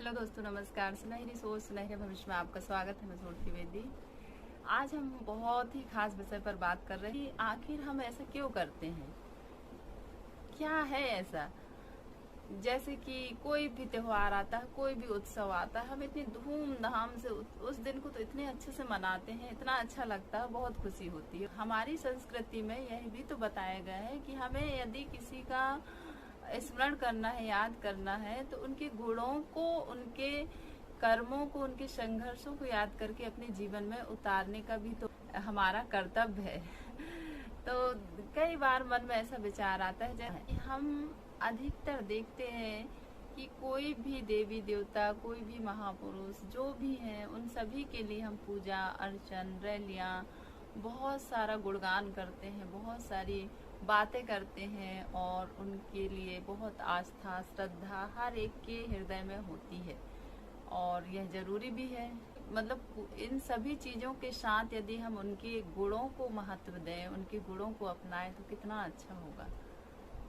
Hello दोस्तों, नमस्कार। सुनहरी सोच सुनहरे भविष्य में आपका स्वागत है। मैं सोचती वेदी। आज हम बहुत ही खास विषय पर बात कर रहे हैं। आखिर हम ऐसा क्यों करते हैं, क्या है ऐसा। जैसे कि कोई भी त्योहार आता है, कोई भी उत्सव आता है, हम इतनी धूमधाम से उस दिन को तो इतने अच्छे से मनाते हैं, इतना अच्छा लगता है, बहुत खुशी होती है। हमारी संस्कृति में यह भी तो बताया गया है कि हमें यदि किसी का स्मरण करना है, याद करना है, तो उनके गुणों को, उनके कर्मों को, उनके संघर्षों को याद करके अपने जीवन में उतारने का भी तो हमारा कर्तव्य है। तो कई बार मन में ऐसा विचार आता है, जैसे हम अधिकतर देखते हैं कि कोई भी देवी देवता, कोई भी महापुरुष जो भी हैं, उन सभी के लिए हम पूजा अर्चन, रैलियां, बहुत सारा गुणगान करते हैं, बहुत सारी बातें करते हैं और उनके लिए बहुत आस्था, श्रद्धा हर एक के हृदय में होती है और यह जरूरी भी है। मतलब इन सभी चीजों के साथ यदि हम उनके गुणों को महत्व दें, उनके गुणों को अपनाएं तो कितना अच्छा होगा।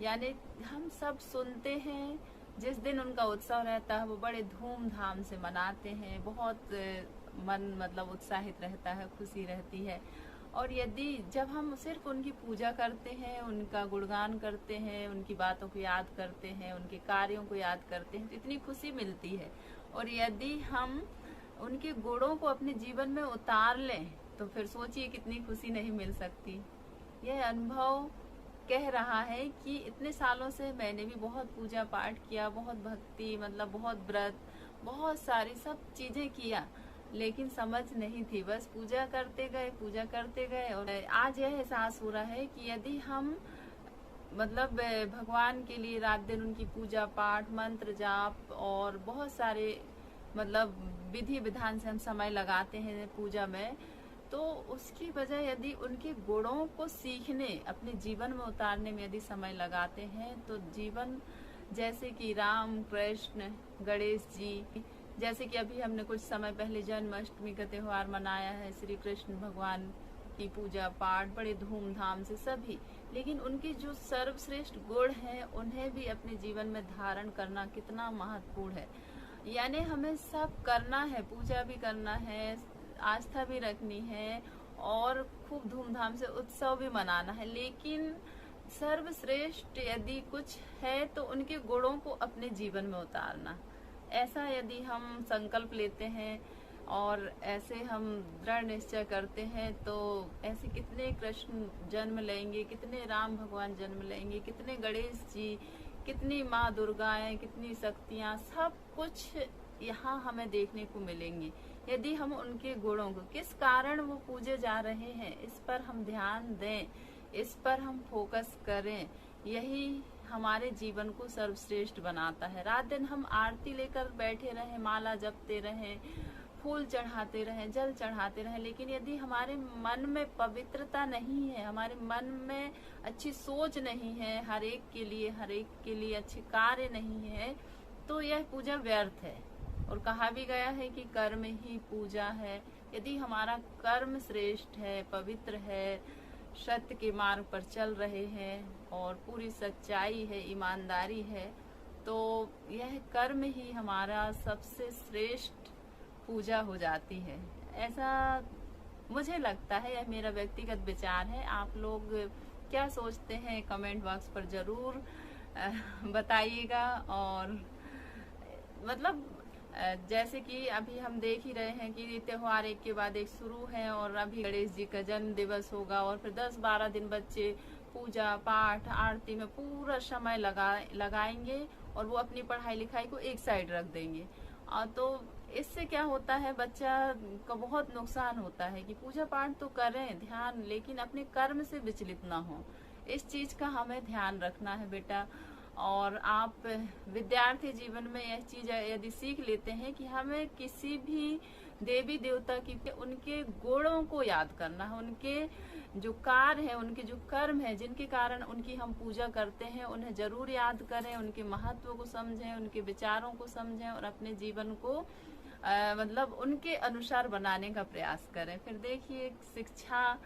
यानी हम सब सुनते हैं, जिस दिन उनका उत्सव रहता है वो बड़े धूमधाम से मनाते हैं, बहुत मन मतलब उत्साहित रहता है, खुशी रहती है। और यदि जब हम सिर्फ उनकी पूजा करते हैं, उनका गुणगान करते हैं, उनकी बातों को याद करते हैं, उनके कार्यों को याद करते हैं, तो इतनी खुशी मिलती है। और यदि हम उनके गुणों को अपने जीवन में उतार लें तो फिर सोचिए कितनी खुशी नहीं मिल सकती। यह अनुभव कह रहा है कि इतने सालों से मैंने भी बहुत पूजा पाठ किया, बहुत भक्ति, मतलब बहुत व्रत, बहुत सारी सब चीजें किया, लेकिन समझ नहीं थी। बस पूजा करते गए और आज यह एहसास हो रहा है कि यदि हम मतलब भगवान के लिए रात दिन उनकी पूजा पाठ, मंत्र जाप और बहुत सारे मतलब विधि विधान से हम समय लगाते हैं पूजा में, तो उसकी वजह यदि उनके गुणों को सीखने, अपने जीवन में उतारने में यदि समय लगाते हैं तो जीवन, जैसे कि राम कृष्ण गणेश जी, जैसे कि अभी हमने कुछ समय पहले जन्माष्टमी का त्योहार मनाया है, श्री कृष्ण भगवान की पूजा पाठ बड़े धूमधाम से सभी, लेकिन उनके जो सर्वश्रेष्ठ गुण हैं उन्हें भी अपने जीवन में धारण करना कितना महत्वपूर्ण है। यानी हमें सब करना है, पूजा भी करना है, आस्था भी रखनी है और खूब धूमधाम से उत्सव भी मनाना है, लेकिन सर्वश्रेष्ठ यदि कुछ है तो उनके गुणों को अपने जीवन में उतारना। ऐसा यदि हम संकल्प लेते हैं और ऐसे हम दृढ़ निश्चय करते हैं तो ऐसे कितने कृष्ण जन्म लेंगे, कितने राम भगवान जन्म लेंगे, कितने गणेश जी, कितनी माँ दुर्गाएं, कितनी शक्तियां, सब कुछ यहाँ हमें देखने को मिलेंगे यदि हम उनके गुणों को, किस कारण वो पूजे जा रहे हैं, इस पर हम ध्यान दें, इस पर हम फोकस करें। यही हमारे जीवन को सर्वश्रेष्ठ बनाता है। रात दिन हम आरती लेकर बैठे रहें, माला जपते रहें, फूल चढ़ाते रहें, जल चढ़ाते रहें, लेकिन यदि हमारे मन में पवित्रता नहीं है, हमारे मन में अच्छी सोच नहीं है, हर एक के लिए अच्छे कार्य नहीं है, तो यह पूजा व्यर्थ है। और कहा भी गया है कि कर्म ही पूजा है। यदि हमारा कर्म श्रेष्ठ है, पवित्र है, सत्य के मार्ग पर चल रहे हैं और पूरी सच्चाई है, ईमानदारी है, तो यह कर्म ही हमारा सबसे श्रेष्ठ पूजा हो जाती है। ऐसा मुझे लगता है, यह मेरा व्यक्तिगत विचार है। आप लोग क्या सोचते हैं कमेंट बॉक्स पर जरूर बताइएगा। और मतलब जैसे कि अभी हम देख ही रहे हैं कि त्योहार एक के बाद एक शुरू है और अभी गणेश जी का जन्म दिवस होगा और फिर 10-12 दिन बच्चे पूजा पाठ आरती में पूरा समय लगाएंगे और वो अपनी पढ़ाई लिखाई को एक साइड रख देंगे। तो इससे क्या होता है, बच्चा का बहुत नुकसान होता है कि पूजा पाठ तो करें ध्यान, लेकिन अपने कर्म से विचलित ना हो। इस चीज का हमें ध्यान रखना है बेटा। और आप विद्यार्थी जीवन में यह चीज यदि सीख लेते हैं कि हमें किसी भी देवी देवता की उनके गुणों को याद करना है, उनके जो कार्य है, उनके जो कर्म है, जिनके कारण उनकी हम पूजा करते हैं, उन्हें जरूर याद करें, उनके महत्व को समझें, उनके विचारों को समझें और अपने जीवन को मतलब उनके अनुसार बनाने का प्रयास करें। फिर देखिए शिक्षा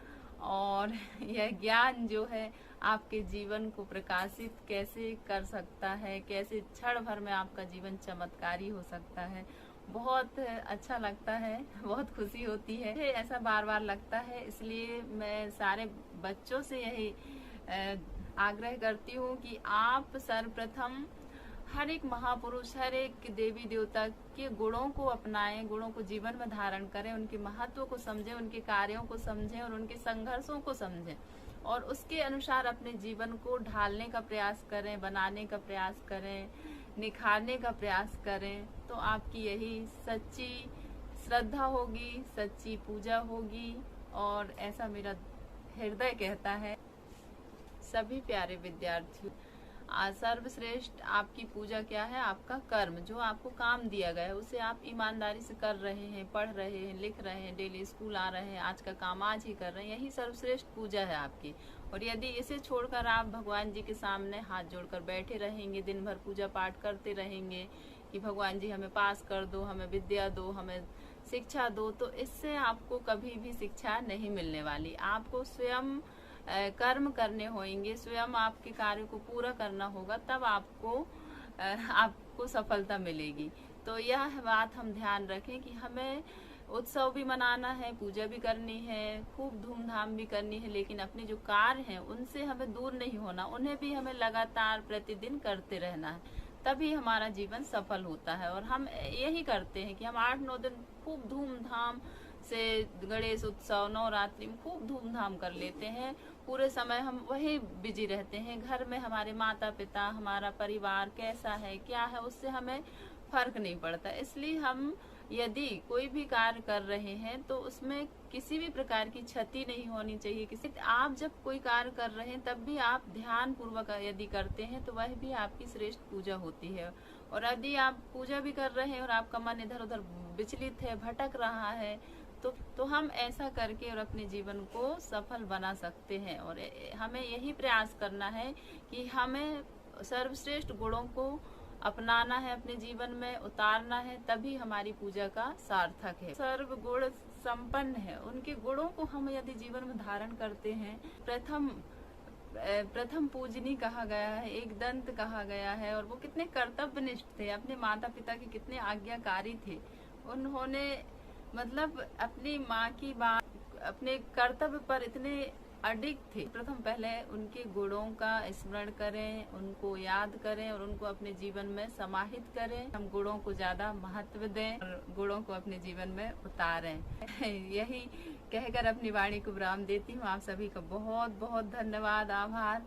और यह ज्ञान जो है आपके जीवन को प्रकाशित कैसे कर सकता है, कैसे क्षण भर में आपका जीवन चमत्कारी हो सकता है। बहुत अच्छा लगता है, बहुत खुशी होती है, ऐसा बार बार लगता है। इसलिए मैं सारे बच्चों से यही आग्रह करती हूँ कि आप सर्वप्रथम हर एक महापुरुष, हर एक देवी देवता के गुणों को अपनाएं, गुणों को जीवन में धारण करें, उनके महत्व को समझें, उनके कार्यों को समझें और उनके संघर्षों को समझें और उसके अनुसार अपने जीवन को ढालने का प्रयास करें, बनाने का प्रयास करें, निखारने का प्रयास करें। तो आपकी यही सच्ची श्रद्धा होगी, सच्ची पूजा होगी और ऐसा मेरा हृदय कहता है। सभी प्यारे विद्यार्थियों, सर्वश्रेष्ठ आपकी पूजा क्या है? आपका कर्म, जो आपको काम दिया गया है उसे आप ईमानदारी से कर रहे हैं, पढ़ रहे हैं, लिख रहे हैं, डेली स्कूल आ रहे हैं, आज का काम आज ही कर रहे हैं, यही सर्वश्रेष्ठ पूजा है आपकी। और यदि इसे छोड़कर आप भगवान जी के सामने हाथ जोड़कर बैठे रहेंगे, दिन भर पूजा पाठ करते रहेंगे कि भगवान जी हमें पास कर दो, हमें विद्या दो, हमें शिक्षा दो, तो इससे आपको कभी भी शिक्षा नहीं मिलने वाली। आपको स्वयं कर्म करने होंगे, स्वयं आपके कार्य को पूरा करना होगा, तब आपको सफलता मिलेगी। तो यह बात हम ध्यान रखें कि हमें उत्सव भी मनाना है, पूजा भी करनी है, खूब धूमधाम भी करनी है, लेकिन अपने जो कार्य हैं उनसे हमें दूर नहीं होना, उन्हें भी हमें लगातार प्रतिदिन करते रहना है, तभी हमारा जीवन सफल होता है। और हम यही करते हैं कि हम 8-9 दिन खूब धूमधाम से गणेश उत्सव, नवरात्रि में खूब धूमधाम कर लेते हैं, पूरे समय हम वही बिजी रहते हैं। घर में हमारे माता पिता, हमारा परिवार कैसा है, क्या है, उससे हमें फर्क नहीं पड़ता। इसलिए हम यदि कोई भी कार्य कर रहे हैं तो उसमें किसी भी प्रकार की क्षति नहीं होनी चाहिए। आप जब कोई कार्य कर रहे हैं तब भी आप ध्यान पूर्वक यदि करते हैं तो वह भी आपकी श्रेष्ठ पूजा होती है। और यदि आप पूजा भी कर रहे हैं और आपका मन इधर उधर विचलित है, भटक रहा है, तो हम ऐसा करके और अपने जीवन को सफल बना सकते हैं। और हमें यही प्रयास करना है कि हमें सर्वश्रेष्ठ गुणों को अपनाना है, अपने जीवन में उतारना है, तभी हमारी पूजा का सार्थक है। सर्व गुण संपन्न है, उनके गुणों को हम यदि जीवन में धारण करते हैं, प्रथम पूजनी कहा गया है, एक दंत कहा गया है, और वो कितने कर्तव्यनिष्ठ थे, अपने माता पिता के कितने आज्ञाकारी थे। उन्होंने मतलब अपनी माँ की बात, अपने कर्तव्य पर इतने अडिग थे। प्रथम पहले उनके गुणों का स्मरण करें, उनको याद करें और उनको अपने जीवन में समाहित करें। हम गुणों को ज्यादा महत्व दें और गुणों को अपने जीवन में उतारें। यही कहकर अपनी वाणी को विराम देती हूँ। आप सभी का बहुत बहुत धन्यवाद, आभार।